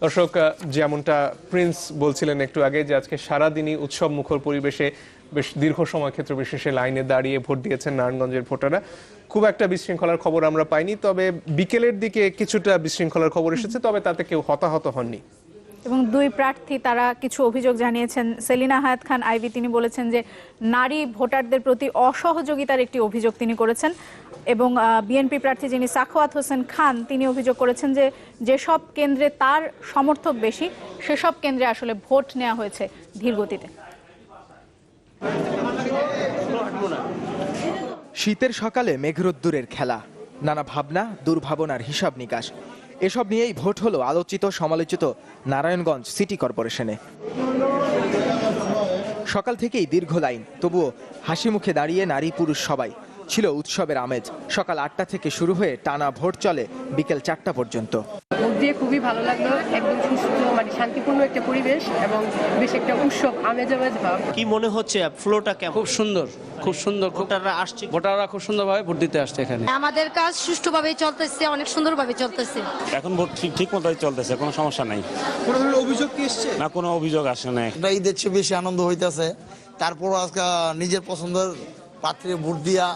দর্শক, যেমনটা প্রিন্স বলছিলেন একটু আগে যে আজকে সারাদিনই উৎসব মুখর পরিবেশে বেশ দীর্ঘ সময় ক্ষেত্র বিশেষে লাইনে দাঁড়িয়ে ভোট দিয়েছেন নারায়ণগঞ্জের ভোটাররা। খুব একটা বিশৃঙ্খলার খবর আমরা পাইনি, তবে বিকেলের দিকে কিছুটা বিশৃঙ্খলার খবর এসেছে, তবে তাতে কেউ হতাহত হননি। এবং দুই প্রার্থী তারা কিছু অভিযোগ জানিয়েছেন। সেলিনা হায়াত খান আইভি তিনি বলেছেন যে নারী ভোটারদের প্রতি অসহযোগিতার একটি অভিযোগ তিনি করেছেন, এবং বিএনপি প্রার্থী যিনি সাখাওয়াত হোসেন খান তিনি অভিযোগ করেছেন যে যেসব কেন্দ্রে তার সমর্থক বেশি সেসব কেন্দ্রে আসলে ভোট নেওয়া হয়েছে ধীরগতিতে। শীতের সকালে মেঘরোদ্দুরের খেলা, নানা ভাবনা দুর্ভাবনার হিসাব নিকাশ, এসব নিয়েই ভোট হলো আলোচিত সমালোচিত নারায়ণগঞ্জ সিটি কর্পোরেশনে। সকাল থেকেই দীর্ঘ লাইন, তবুও হাসি মুখে দাঁড়িয়ে নারী পুরুষ সবাই। ছিল উৎসবের আমেজ। সকাল 8টা থেকে শুরু হয়ে টানা ভোট চলে বিকেল 4টা পর্যন্ত। ভোট দিয়ে খুবই ভালো লাগলো, একদম সুস্থ শান্তিপূর্ণ একটা পরিবেশ এবং বেশ একটা উৎসব আমেজ ভাব। কি মনে হচ্ছে ফ্লোটা কেমন? খুব সুন্দর, খুব সুন্দর। ভোটাররা খুব সুন্দরভাবে ভোট দিতে আসছে এখানে। আমাদের কাজ সুষ্ঠুভাবে চলতেছে, অনেক সুন্দরভাবে চলতেছে। এখন ভোট ঠিক মতোই চলতেছে, কোনো সমস্যা নাই। কোনো ধরনের অভিযোগ কি এসছে? না, কোনো অভিযোগ আসে না। ঈদের চেয়ে বেশি আনন্দ হইতেছে। তারপর আজকে নিজের পছন্দের প্রার্থীর ভোট দিয়া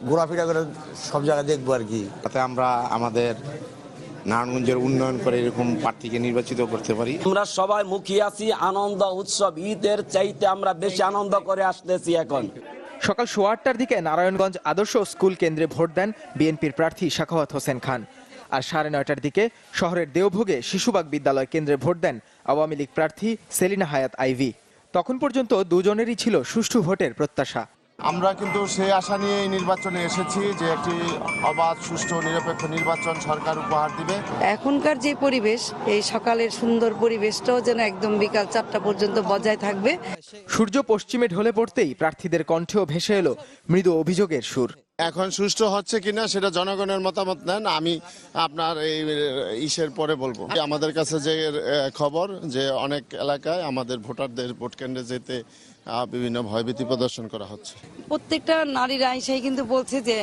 ঘোরাফেরা করে সব জায়গায় দেখবো আর কি, তাতে আমরা আমাদের নারায়ণগঞ্জের উন্নয়ন করে এরকম প্রার্থীকে নির্বাচিত করতে পারি। আমরা সবাই মুখিয়ে আছি আনন্দ উৎসব, ঈদের চাইতে আমরা বেশি আনন্দ করে আসতেছি। এখন সকাল 8:15টার দিকে নারায়ণগঞ্জ আদর্শ স্কুল কেন্দ্রে ভোট দেন বিএনপির প্রার্থী সাখাওয়াত হোসেন খান, আর 9:30টার দিকে শহরের দেওভোগে শিশুবাগ বিদ্যালয় কেন্দ্রে ভোট দেন আওয়ামী লীগ প্রার্থী সেলিনা হায়াত আইভি। তখন পর্যন্ত দুজনেরই ছিল সুষ্ঠু ভোটের প্রত্যাশা। আমরা কিন্তু সেই আশা নিয়ে এই নির্বাচনে এসেছি যে একটি অবাধ সুষ্ঠু নিরপেক্ষ নির্বাচন সরকার উপহার দিবে। এখনকার যে পরিবেশ, এই সকালের সুন্দর পরিবেশটাও যেন একদম বিকাল 4টা পর্যন্ত বজায় থাকবে। সূর্য পশ্চিমে ঢলে পড়তেই প্রার্থীদের কণ্ঠেও ভেসে এলো মৃদু অভিযোগের সুর। এখন সুষ্ঠু হচ্ছে কিনা সেটা জনগণের মতামত নেন, আমি আপনার এই ইসের পরে বলবো। আমাদের কাছে যে খবর যে অনেক এলাকায় আমাদের ভোটারদের ভোট কেন্দ্রে যেতে বিভিন্ন ভয়ভীতি প্রদর্শন করা হচ্ছে। প্রত্যেকটা নারীরা এসেই কিন্তু বলছে যে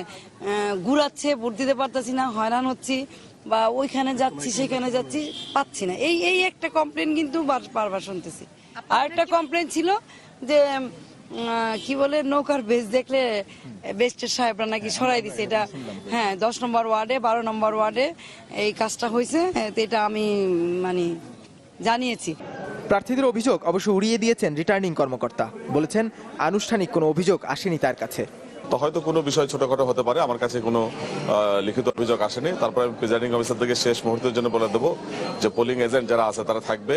ঘুরাচ্ছে, ভোট দিতে পারতাছি না, হয়রান হচ্ছি, বা ওইখানে যাচ্ছি সেখানে যাচ্ছি, পাচ্ছি না। এই একটা কমপ্লেন কিন্তু বারবার শুনতেছি। আর একটা কমপ্লেন ছিল যে কি বলে নৌকার বেজ দেখলে বেস্টের সাহেবরা নাকি সরাই দিছে। এটা হ্যাঁ 10 নম্বর ওয়ার্ডে 12 নম্বর ওয়ার্ডে এই কাজটা হয়েছে, এটা আমি জানিয়েছি। প্রার্থীদের অভিযোগ অবশ্য উড়িয়ে দিয়েছেন রিটার্নিং কর্মকর্তা, বলেছেন আনুষ্ঠানিক কোনো অভিযোগ আসেনি তার কাছে। তো হয়তো কোনো বিষয় ছোটখাটো হতে পারে, আমার কাছে কোনো লিখিত অভিযোগ আসেনি। তারপরে আমি প্রিজাইডিং অফিসার থেকে শেষ মুহূর্তের জন্য বলে দেবো যে পোলিং এজেন্ট যারা আছে তারা থাকবে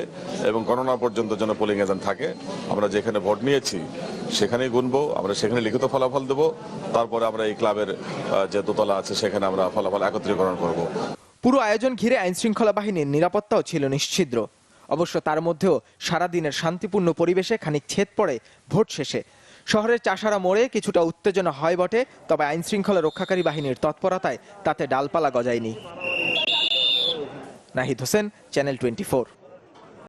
এবং গণনা পর্যন্ত যেন পোলিং এজেন্ট থাকে। আমরা যেখানে ভোট নিয়েছি সেখানেই গুনবো, আমরা সেখানে লিখিত ফলাফল দেবো, তারপরে আমরা এই ক্লাবের যে দোতলা আছে সেখানে আমরা ফলাফল একত্রীকরণ করব। পুরো আয়োজন ঘিরে আইনশৃঙ্খলা বাহিনীর নিরাপত্তাও ছিল নিশ্ছিদ্র। অবশ্য তার মধ্যেও সারাদিনের শান্তিপূর্ণ পরিবেশে খানিক ছেদ পড়ে ভোট শেষে। শহরের চাষারা মোড়ে কিছুটা উত্তেজনা হয় বটে, তবে আইনশৃঙ্খলা রক্ষাকারী বাহিনীর তৎপরতায় তাতে ডালপালা গজায়নি। নাহিদ হোসেন, চ্যানেল 24।